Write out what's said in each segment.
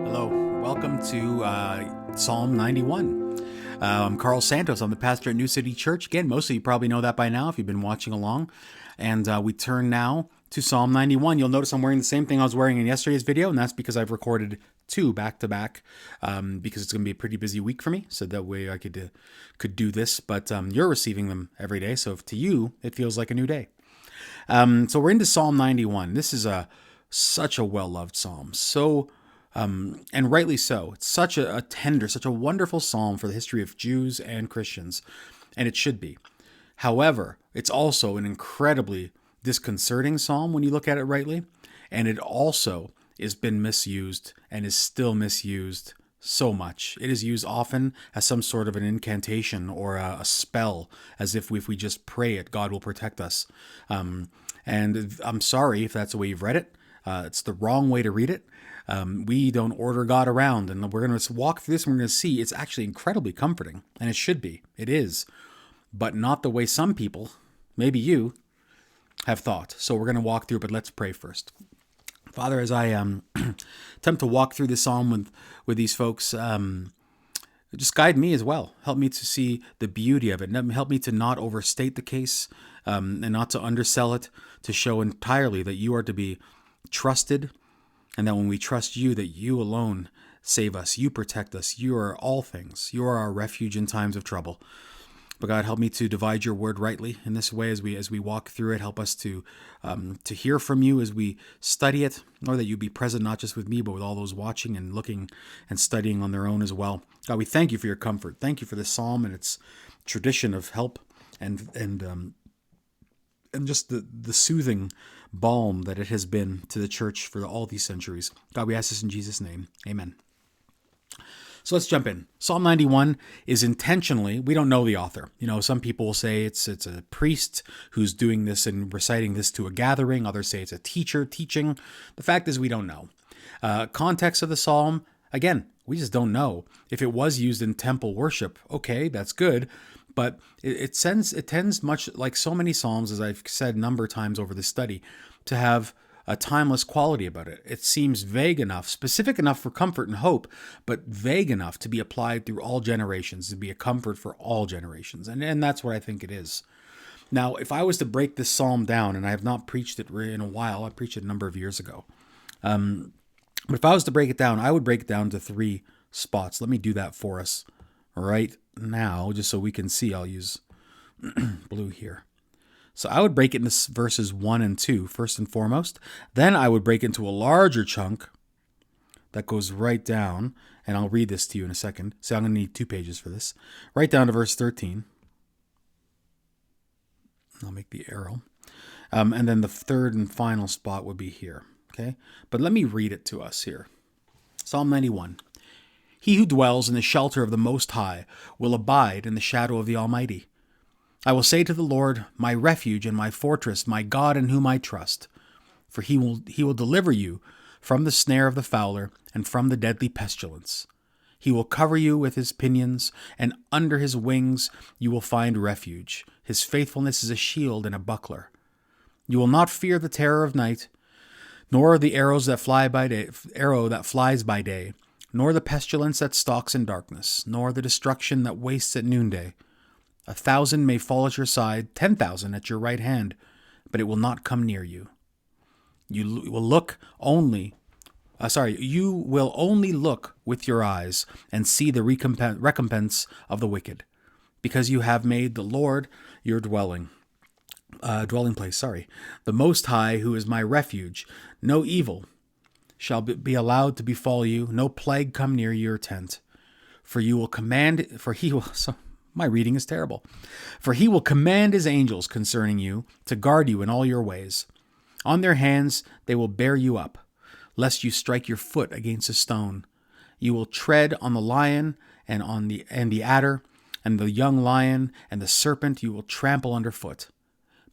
Hello, welcome to Psalm 91. I'm Carl Santos. I'm the pastor at New City Church. Again, most of you probably know that by now if you've been watching along. And we turn now to Psalm 91. You'll notice I'm wearing the same thing I was wearing in yesterday's video, and that's because I've recorded two back-to-back because it's going to be a pretty busy week for me, so that way I could do this. But you're receiving them every day, so to you, it feels like a new day. So we're into Psalm 91. This is such a well-loved psalm. And rightly so. It's such a tender, such a wonderful psalm for the history of Jews and Christians, and it should be. However, it's also an incredibly disconcerting psalm when you look at it rightly, and it also has been misused and is still misused so much. It is used often as some sort of an incantation or a spell, as if we just pray it, God will protect us. And I'm sorry if that's the way you've read it. It's the wrong way to read it. We don't order God around, and we're going to walk through this and we're going to see it's actually incredibly comforting, and it should be. It is, but not the way some people, maybe you, have thought. So we're going to walk through, but let's pray first. Father, as I attempt to walk through this psalm with these folks, just guide me as well. Help me to see the beauty of it. Help me to not overstate the case and not to undersell it, to show entirely that you are to be trusted, and that when we trust you, that you alone save us, you protect us, you are all things, you are our refuge in times of trouble. But God, help me to divide your word rightly in this way as we walk through it. Help us to hear from you as we study it, or that you be present not just with me, but with all those watching and looking and studying on their own as well. God, we thank you for your comfort. Thank you for this psalm and its tradition of help and just the soothing balm that it has been to the church for all these centuries. God, we ask this in Jesus' name. Amen. So let's jump in. Psalm 91 is intentionally, we don't know the author. You know, some people will say it's a priest who's doing this and reciting this to a gathering. Others say it's a teacher teaching. The fact is we don't know. Context of the psalm, again, we just don't know. If it was used in temple worship, okay, that's good. But it tends much like so many psalms, as I've said a number of times over this study, to have a timeless quality about it. It seems vague enough, specific enough for comfort and hope, but vague enough to be applied through all generations, to be a comfort for all generations. And that's what I think it is. Now, if I was to break this psalm down, and I have not preached it in a while, I preached it a number of years ago. But if I was to break it down, I would break it down to three spots. Let me do that for us right now, just so we can see. I'll use blue here. So I would break it into verses 1 and 2, first and foremost. Then I would break into a larger chunk that goes right down, and I'll read this to you in a second. So I'm going to need 2 pages for this. Right down to verse 13. I'll make the arrow. And then the third and final spot would be here. Okay? But let me read it to us here. Psalm 91. He who dwells in the shelter of the Most High will abide in the shadow of the Almighty. I will say to the Lord, my refuge and my fortress, my God in whom I trust. For he will deliver you from the snare of the fowler and from the deadly pestilence. He will cover you with his pinions, and under his wings you will find refuge. His faithfulness is a shield and a buckler. You will not fear the terror of night, nor the arrows that flies by day, nor the pestilence that stalks in darkness, nor the destruction that wastes at noonday. 1,000 may fall at your side, 10,000 at your right hand, but it will not come near you. You will only look with your eyes and see the recompense of the wicked, because you have made the Lord your dwelling place. The Most High, who is my refuge. No evil shall be allowed to befall you, no plague come near your tent. My reading is terrible. For he will command his angels concerning you to guard you in all your ways. On their hands they will bear you up, lest you strike your foot against a stone. You will tread on the lion and the adder, and the young lion and the serpent you will trample underfoot.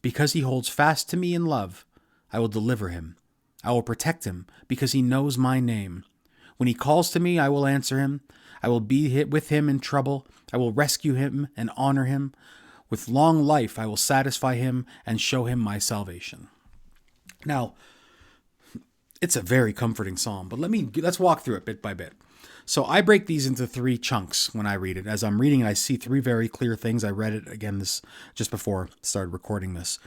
Because he holds fast to me in love, I will deliver him. I will protect him, because he knows my name. When he calls to me, I will answer him. I will be with him in trouble. I will rescue him and honor him. With long life, I will satisfy him and show him my salvation. Now, it's a very comforting psalm, but let's walk through it bit by bit. So I break these into 3 chunks when I read it. As I'm reading it, I see 3 very clear things. I read it again this just before I started recording this.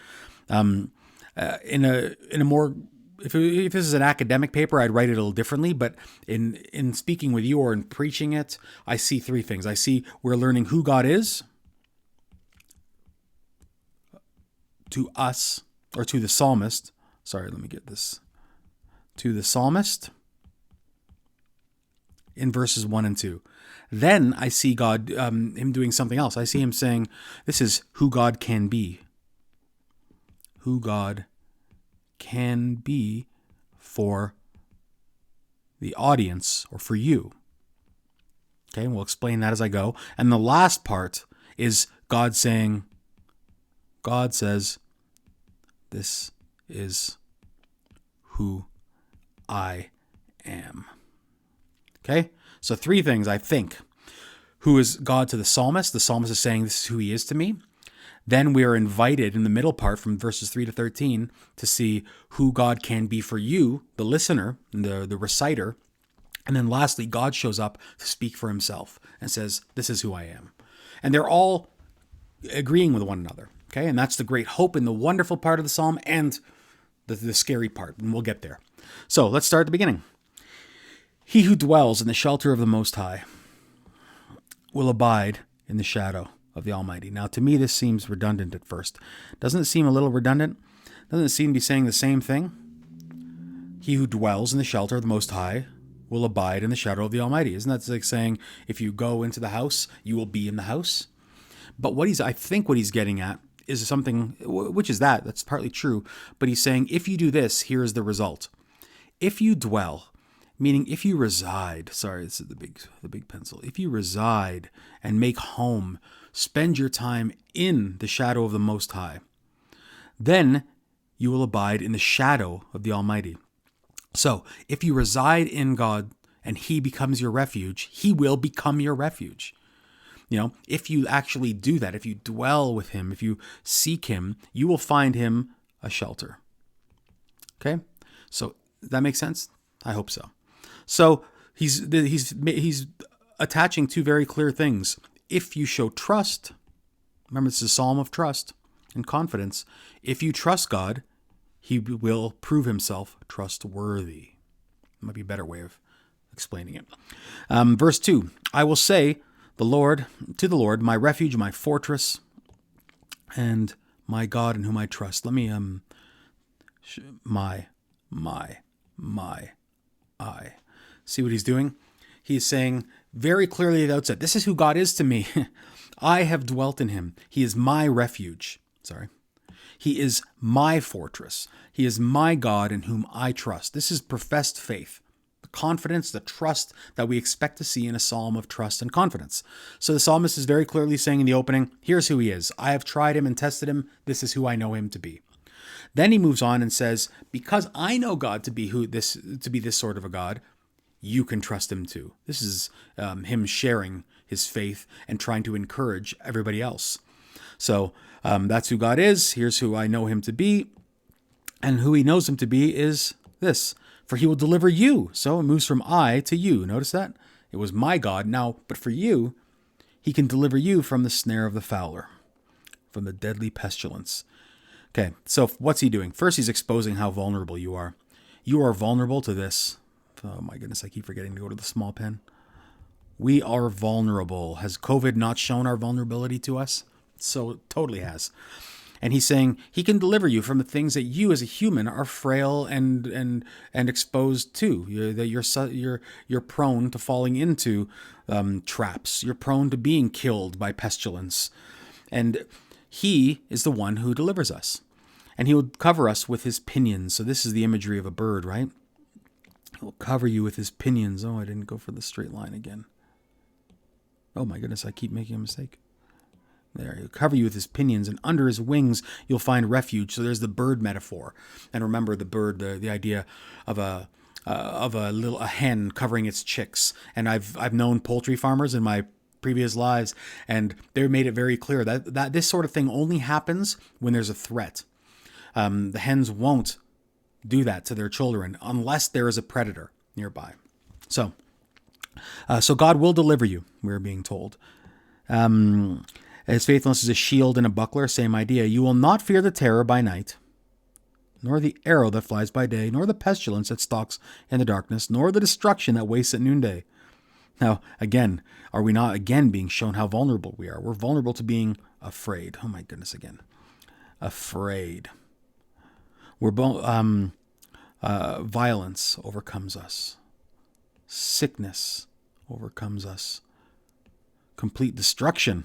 In a more, if this is an academic paper, I'd write it a little differently. But in speaking with you or in preaching it, I see 3 things. I see we're learning who God is to us, or to the psalmist. Sorry, let me get this. To the psalmist in verses 1 and 2. Then I see God, him doing something else. I see him saying, this is who God can be. Who God can be for the audience or for you. Okay, and we'll explain that as I go. And the last part is God saying, God says, this is who I am. Okay, so 3 things I think. Who is God to the psalmist? The psalmist is saying this is who he is to me. Then we are invited in the middle part from verses 3 to 13 to see who God can be for you, the listener, the reciter. And then lastly, God shows up to speak for himself and says, this is who I am. And they're all agreeing with one another. Okay, and that's the great hope in the wonderful part of the psalm and the scary part, and we'll get there. So let's start at the beginning. He who dwells in the shelter of the Most High will abide in the shadow of the Almighty. Now, to me, this seems redundant at first. Doesn't it seem a little redundant? Doesn't it seem to be saying the same thing? He who dwells in the shelter of the Most High will abide in the shadow of the Almighty. Isn't that like saying if you go into the house, you will be in the house? But I think what he's getting at is something, which is that's partly true, but he's saying if you do this, here is the result. If you dwell, meaning if you reside, sorry, this is the big pencil. If you reside and make home, spend your time in the shadow of the Most High, then you will abide in the shadow of the Almighty. So if you reside in God and he becomes your refuge, he will become your refuge. You know, if you actually do that, if you dwell with him, if you seek him, you will find him a shelter. Okay? So that makes sense? I hope so. So he's attaching 2 very clear things. If you show trust, remember this is a psalm of trust and confidence. If you trust God, he will prove himself trustworthy. Might be a better way of explaining it. Verse 2, I will say to the Lord, my refuge, my fortress, and my God in whom I trust. Let me, I. See what he's doing? He's saying very clearly at the outset, this is who God is to me. I have dwelt in him. He is my refuge. He is my fortress. He is my God in whom I trust. This is professed faith. The confidence, the trust that we expect to see in a psalm of trust and confidence. So the psalmist is very clearly saying in the opening, here's who he is. I have tried him and tested him. This is who I know him to be. Then he moves on and says, because I know God to be this sort of a God, you can trust him too. This is him sharing his faith and trying to encourage everybody else. So that's who God is. Here's who I know him to be. And who he knows him to be is this. For he will deliver you. So it moves from I to you. Notice that? It was my God. Now, but for you, he can deliver you from the snare of the fowler, from the deadly pestilence. Okay, so what's he doing? First, he's exposing how vulnerable you are. You are vulnerable to this. Oh my goodness, I keep forgetting to go to the small pen. We are vulnerable. Has COVID not shown our vulnerability to us? So it totally has. And he's saying he can deliver you from the things that you as a human are frail and exposed to. That you're prone to falling into traps. You're prone to being killed by pestilence. And he is the one who delivers us. And he will cover us with his pinions. So this is the imagery of a bird, right? He will cover you with his pinions. Oh, I didn't go for the straight line again. Oh my goodness, I keep making a mistake. There, he'll cover you with his pinions, and under his wings you'll find refuge. So there's the bird metaphor. And remember the bird, the idea of a of a hen covering its chicks. And I've known poultry farmers in my previous lives, and they made it very clear that this sort of thing only happens when there's a threat. The hens won't do that to their children unless there is a predator nearby. So God will deliver you, we're being told. His faithfulness is a shield and a buckler, same idea. You will not fear the terror by night, nor the arrow that flies by day, nor the pestilence that stalks in the darkness, nor the destruction that wastes at noonday. Now, again, are we not again being shown how vulnerable we are? We're vulnerable to being afraid. Oh my goodness, again. Afraid. Violence overcomes us. Sickness overcomes us. Complete destruction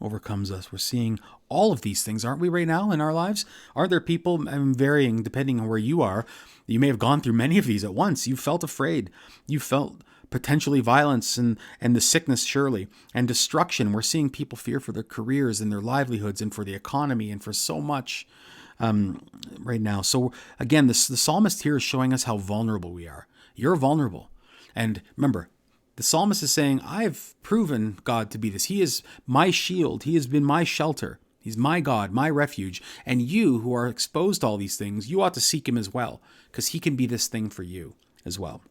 overcomes us. We're seeing all of these things, aren't we, right now in our lives? Aren't there people, varying depending on where you are, you may have gone through many of these at once. You felt afraid. You felt potentially violence and the sickness, surely, and destruction. We're seeing people fear for their careers and their livelihoods and for the economy and for so much right now. So again, the psalmist here is showing us how vulnerable we are. You're vulnerable. And remember, the psalmist is saying, I've proven God to be this. He is my shield. He has been my shelter. He's my God, my refuge. And you who are exposed to all these things, you ought to seek him as well, because he can be this thing for you as well.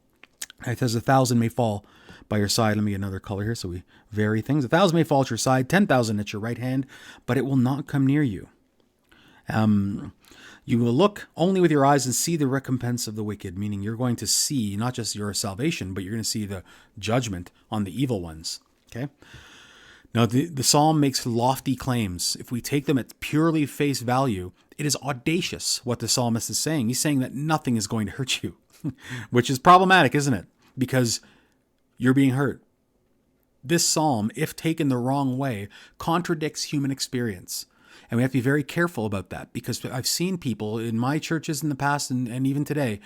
It says 1,000 may fall by your side. Let me get another color here so we vary things. 1,000 may fall at your side, 10,000 at your right hand, but it will not come near you. You will look only with your eyes and see the recompense of the wicked, meaning you're going to see not just your salvation, but you're going to see the judgment on the evil ones. Okay. Now, the psalm makes lofty claims. If we take them at purely face value, it is audacious what the psalmist is saying. He's saying that nothing is going to hurt you, which is problematic, isn't it? Because you're being hurt. This psalm, if taken the wrong way, contradicts human experience. And we have to be very careful about that, because I've seen people in my churches in the past and even today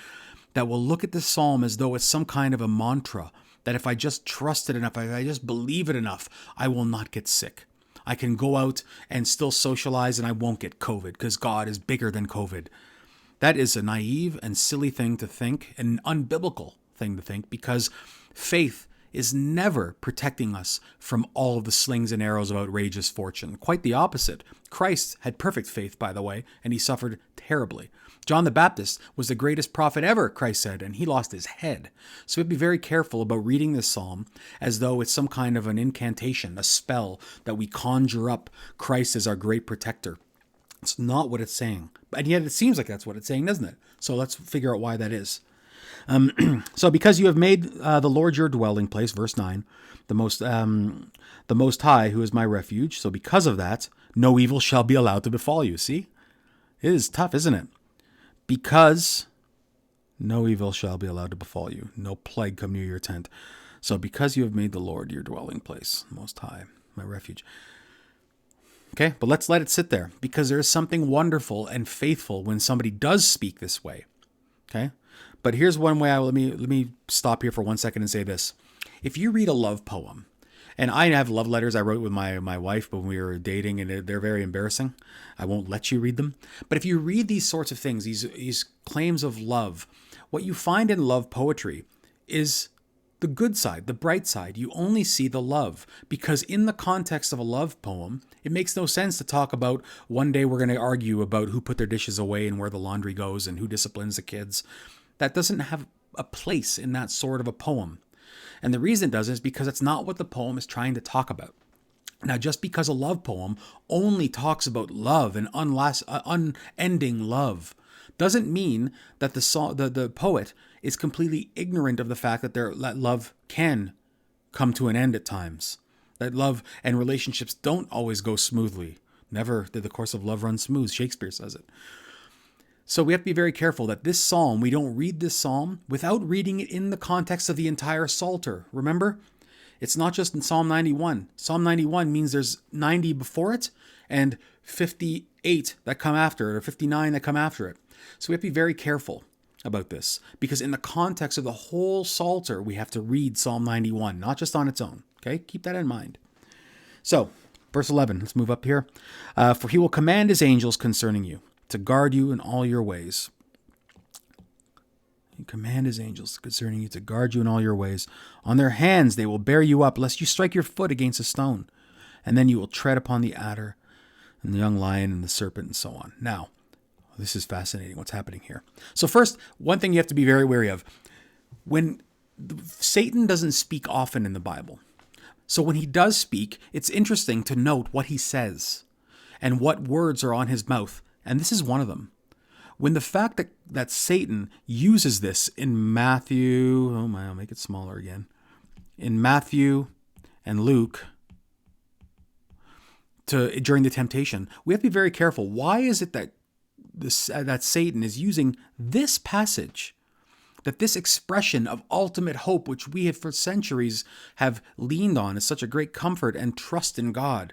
that will look at this psalm as though it's some kind of a mantra, that if I just trust it enough, if I just believe it enough, I will not get sick. I can go out and still socialize and I won't get COVID because God is bigger than COVID. That is a naive and silly thing to think, an unbiblical thing to think, because faith is never protecting us from all of the slings and arrows of outrageous fortune. Quite the opposite. Christ had perfect faith, by the way, and he suffered terribly. John the Baptist was the greatest prophet ever, Christ said, and he lost his head. So we have to be very careful about reading this psalm as though it's some kind of an incantation, a spell that we conjure up Christ as our great protector. It's not what it's saying. And yet it seems like that's what it's saying, doesn't it? So let's figure out why that is. So because you have made the Lord your dwelling place, verse 9, the Most High, who is my refuge. So because of that, no evil shall be allowed to befall you. See? It is tough, isn't it? Because no evil shall be allowed to befall you. No plague come near your tent. So because you have made the Lord your dwelling place, Most High, my refuge. Okay, but let's let it sit there, because there is something wonderful and faithful when somebody does speak this way. Okay? But here's one way. Let me stop here for 1 second and say this. If you read a love poem, and I have love letters I wrote with my wife when we were dating, and they're very embarrassing. I won't let you read them. But if you read these sorts of things, these claims of love, what you find in love poetry is the good side, the bright side. You only see the love, because in the context of a love poem, it makes no sense to talk about one day we're going to argue about who put their dishes away and where the laundry goes and who disciplines the kids. That doesn't have a place in that sort of a poem. And the reason it doesn't is because it's not what the poem is trying to talk about. Now, just because a love poem only talks about love and unending love doesn't mean that the poet is completely ignorant of the fact that love can come to an end at times. That love and relationships don't always go smoothly. Never did the course of love run smooth. Shakespeare says it. So we have to be very careful that this psalm, we don't read this psalm without reading it in the context of the entire Psalter. Remember, it's not just in Psalm 91. Psalm 91 means there's 90 before it and 58 that come after it, or 59 that come after it. So we have to be very careful about this, because in the context of the whole Psalter, we have to read Psalm 91, not just on its own. Okay, keep that in mind. So, verse 11, let's move up here. For he will command his angels concerning you, to guard you in all your ways. He command his angels concerning you to guard you in all your ways. On their hands they will bear you up, lest you strike your foot against a stone. And then you will tread upon the adder and the young lion and the serpent and so on. Now, this is fascinating what's happening here. So first, one thing you have to be very wary of. When Satan doesn't speak often in the Bible. So when he does speak, it's interesting to note what he says and what words are on his mouth. And this is one of them. When the fact that Satan uses this in Matthew, oh my, I'll make it smaller again. In Matthew and Luke, during the temptation, we have to be very careful. Why is it that that Satan is using this passage, that this expression of ultimate hope, which we have for centuries have leaned on as such a great comfort and trust in God?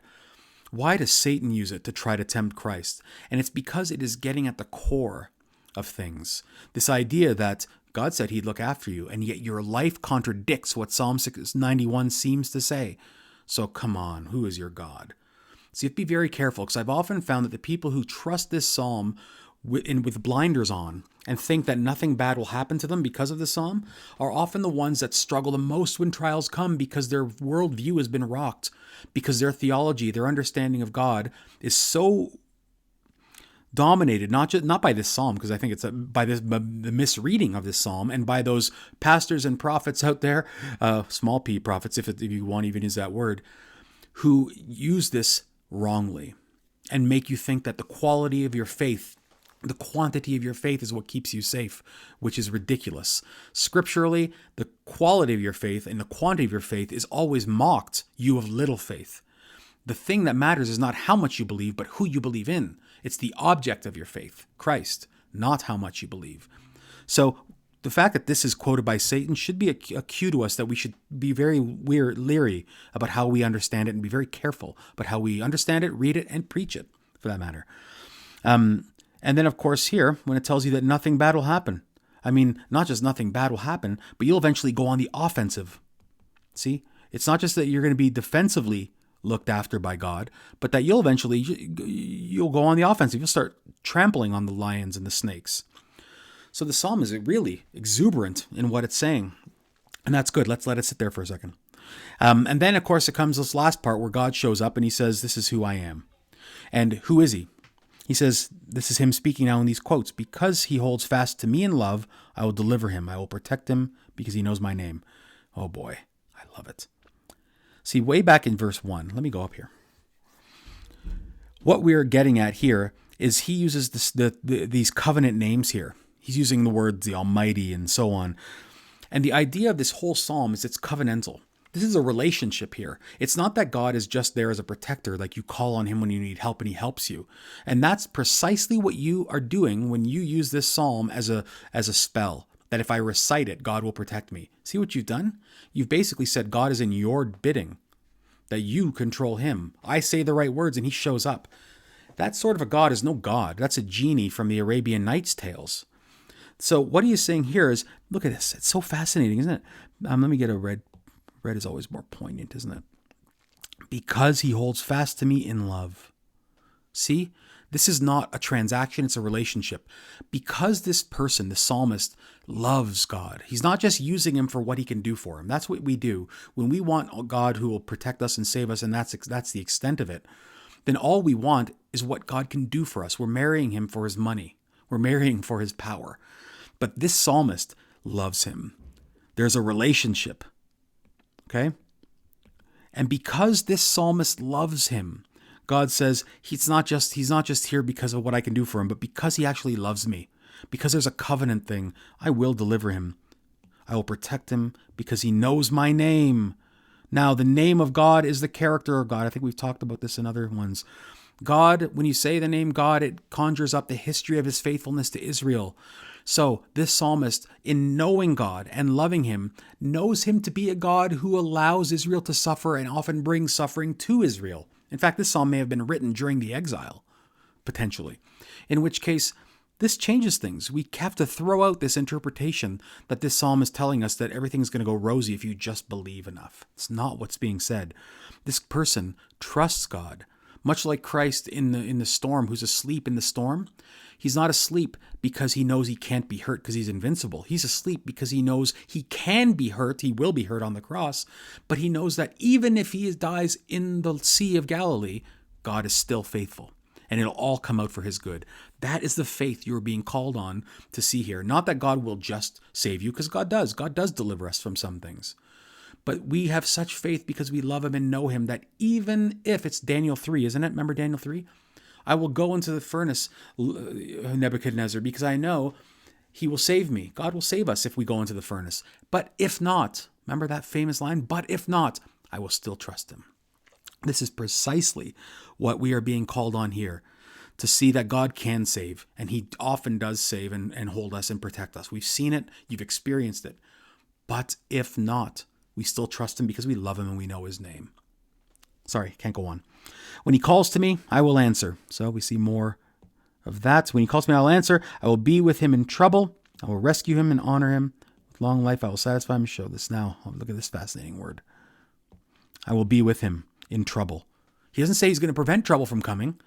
Why does Satan use it to try to tempt Christ? And it's because it is getting at the core of things. This idea that God said he'd look after you, and yet your life contradicts what Psalm 91 seems to say. So come on, who is your God? So you have to be very careful, because I've often found that the people who trust this psalm with blinders on and think that nothing bad will happen to them because of the psalm are often the ones that struggle the most when trials come, because their worldview has been rocked, because their theology, their understanding of God is so dominated, not by this psalm, because I think it's by the misreading of this psalm and by those pastors and prophets out there, small p prophets, if you want to even use that word, who use this wrongly and make you think that the quality of your faith, the quantity of your faith is what keeps you safe, which is ridiculous. Scripturally, the quality of your faith and the quantity of your faith is always mocked, you of little faith. The thing that matters is not how much you believe, but who you believe in. It's the object of your faith, Christ, not how much you believe. So the fact that this is quoted by Satan should be a cue to us that we should be very leery about how we understand it and be very careful about how we understand it, read it, and preach it, for that matter. And then, of course, here, when it tells you that nothing bad will happen. I mean, not just nothing bad will happen, but you'll eventually go on the offensive. See? It's not just that you're going to be defensively looked after by God, but that you'll go on the offensive. You'll start trampling on the lions and the snakes. So the psalm is really exuberant in what it's saying. And that's good. Let's let it sit there for a second. And then, of course, it comes this last part where God shows up and he says, this is who I am. And who is he? He says, this is him speaking now in these quotes, because he holds fast to me in love, I will deliver him. I will protect him because he knows my name. Oh boy, I love it. See, way back in verse 1, let me go up here. What we're getting at here is he uses these covenant names here. He's using the words the Almighty and so on. And the idea of this whole psalm is it's covenantal. This is a relationship here. It's not that God is just there as a protector, like you call on him when you need help and he helps you. And that's precisely what you are doing when you use this psalm as a spell, that if I recite it, God will protect me. See what you've done? You've basically said God is in your bidding, that you control him. I say the right words and he shows up. That sort of a God is no God. That's a genie from the Arabian Nights tales. So what he is saying here is, look at this. It's so fascinating, isn't it? Let me get a red. Red is always more poignant, isn't it? Because he holds fast to me in love. See, this is not a transaction, it's a relationship. Because this person, the psalmist, loves God. He's not just using him for what he can do for him. That's what we do. When we want a God who will protect us and save us, and that's the extent of it, then all we want is what God can do for us. We're marrying him for his money. We're marrying for his power. But this psalmist loves him. There's a relationship. Okay? And because this psalmist loves him, God says he's not just here because of what I can do for him, but because he actually loves me. Because there's a covenant thing, I will deliver him. I will protect him because he knows my name. Now, the name of God is the character of God. I think we've talked about this in other ones. God, when you say the name God, it conjures up the history of his faithfulness to Israel. So this psalmist, in knowing God and loving him, knows him to be a God who allows Israel to suffer and often brings suffering to Israel. In fact, this psalm may have been written during the exile, potentially. In which case, this changes things. We have to throw out this interpretation that this psalm is telling us that everything's going to go rosy if you just believe enough. It's not what's being said. This person trusts God, Much like Christ in the storm, who's asleep in the storm. He's not asleep because he knows he can't be hurt because he's invincible. He's asleep because he knows he can be hurt. He will be hurt on the cross. But he knows that even if he dies in the Sea of Galilee, God is still faithful. And it'll all come out for his good. That is the faith you're being called on to see here. Not that God will just save you, because God does. God does deliver us from some things. But we have such faith because we love him and know him that even if it's Daniel 3, isn't it? Remember Daniel 3? I will go into the furnace, Nebuchadnezzar, because I know he will save me. God will save us if we go into the furnace. But if not, remember that famous line? But if not, I will still trust him. This is precisely what we are being called on here, to see that God can save, and he often does save and hold us and protect us. We've seen it, you've experienced it. But if not, we still trust him because we love him and we know his name. Sorry, can't go on. When he calls to me, I will answer. So we see more of that. When he calls to me, I will answer. I will be with him in trouble. I will rescue him and honor him. With long life, I will satisfy him. Show this now. Oh, look at this fascinating word. I will be with him in trouble. He doesn't say he's going to prevent trouble from coming.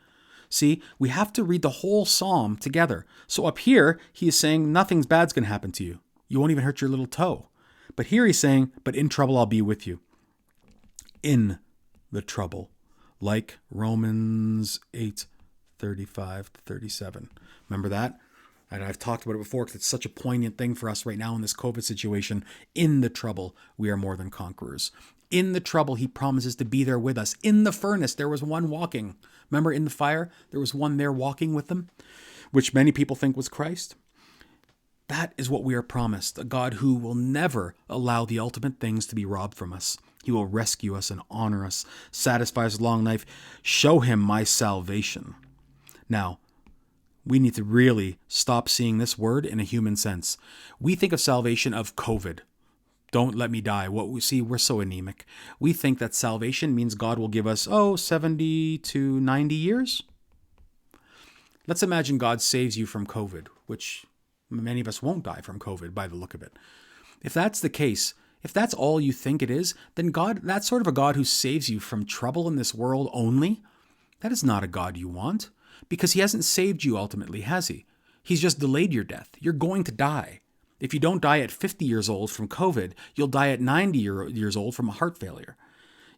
See, we have to read the whole psalm together. So up here, he is saying nothing's bad's going to happen to you. You won't even hurt your little toe. But here he's saying, but in trouble I'll be with you. In the trouble. Like Romans 8:35-37. Remember that? And I've talked about it before because it's such a poignant thing for us right now in this COVID situation. In the trouble, we are more than conquerors. In the trouble, he promises to be there with us. In the furnace, there was one walking. Remember in the fire, there was one there walking with them, which many people think was Christ. That is what we are promised, a God who will never allow the ultimate things to be robbed from us. He will rescue us and honor us, satisfy us with long life, show him my salvation. Now, we need to really stop seeing this word in a human sense. We think of salvation of COVID. Don't let me die. What we see, we're so anemic. We think that salvation means God will give us, 70 to 90 years. Let's imagine God saves you from COVID, which many of us won't die from COVID by the look of it. If that's the case, if that's all you think it is, then God, that's sort of a God who saves you from trouble in this world only. That is not a God you want, because he hasn't saved you ultimately, has he? He's just delayed your death. You're going to die. If you don't die at 50 years old from COVID, you'll die at 90 years old from a heart failure.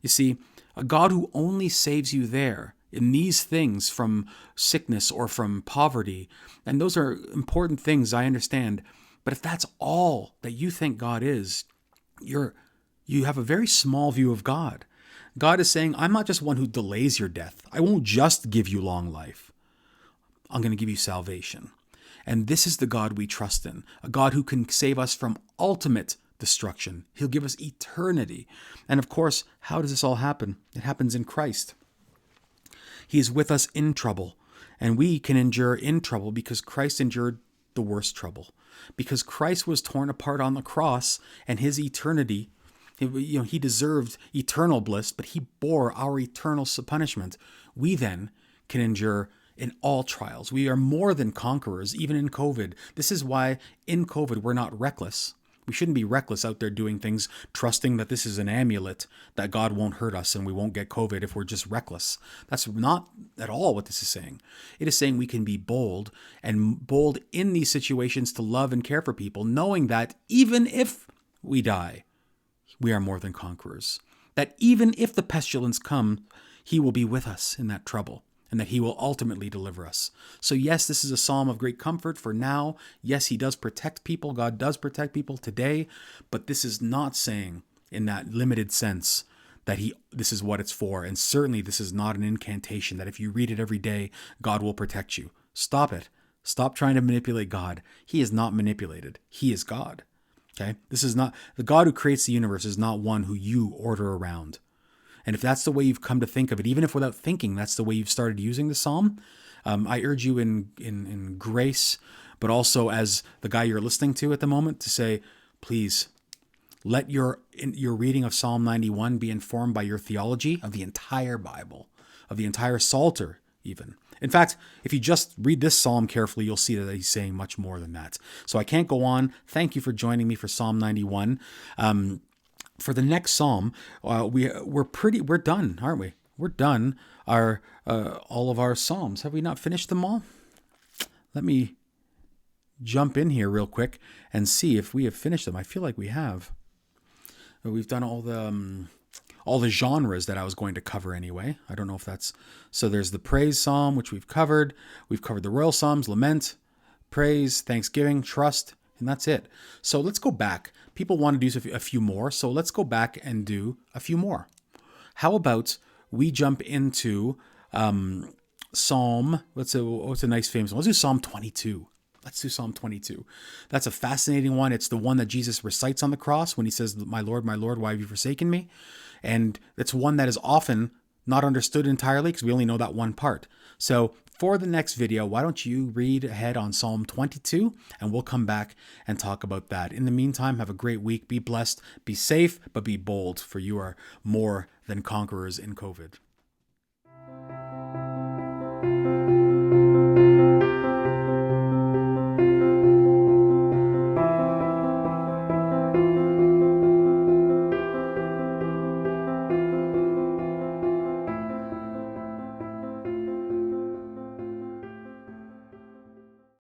You see, a God who only saves you there in these things from sickness or from poverty, and those are important things, I understand. But if that's all that you think God is, you have a very small view of God. God is saying, I'm not just one who delays your death. I won't just give you long life. I'm going to give you salvation. And this is the God we trust in, a God who can save us from ultimate destruction. He'll give us eternity. And of course, how does this all happen? It happens in Christ. He is with us in trouble, and we can endure in trouble because Christ endured the worst trouble. Because Christ was torn apart on the cross, and his eternity, he deserved eternal bliss, but he bore our eternal punishment. We then can endure in all trials. We are more than conquerors, even in COVID. This is why in COVID we're not reckless. We shouldn't be reckless out there doing things, trusting that this is an amulet, that God won't hurt us and we won't get COVID if we're just reckless. That's not at all what this is saying. It is saying we can be bold, and bold in these situations to love and care for people, knowing that even if we die, we are more than conquerors. That even if the pestilence come, he will be with us in that trouble, and that he will ultimately deliver us. So yes, this is a psalm of great comfort for now. Yes, he does protect people. God does protect people today. But this is not saying in that limited sense that this is what it's for. And certainly this is not an incantation that if you read it every day, God will protect you. Stop it. Stop trying to manipulate God. He is not manipulated. He is God. Okay? This is not, the God who creates the universe is not one who you order around. And if that's the way you've come to think of it, even if without thinking, that's the way you've started using the psalm, I urge you in grace, but also as the guy you're listening to at the moment, to say, please let your reading of Psalm 91 be informed by your theology of the entire Bible, of the entire Psalter even. In fact, if you just read this psalm carefully, you'll see that he's saying much more than that. So I can't go on. Thank you for joining me for Psalm 91. For the next psalm, we're done, aren't we? we're done all of our Psalms. Have we not finished them all? Let me jump in here real quick and see if we have finished them. I feel like we have. We've done all the genres that I was going to cover anyway. I don't know if that's... So there's the praise psalm, which we've covered. We've covered the royal psalms, lament, praise, thanksgiving, trust, and that's it. So let's go back. People want to do a few more, so let's go back and do a few more. How about we jump into Psalm... What's a nice famous one? Let's do Psalm 22. Let's do Psalm 22. That's a fascinating one. It's the one that Jesus recites on the cross when he says, my Lord, why have you forsaken me? And it's one that is often not understood entirely because we only know that one part. So for the next video, why don't you read ahead on Psalm 22 and we'll come back and talk about that. In the meantime, have a great week. Be blessed, be safe, but be bold, for you are more than conquerors in COVID.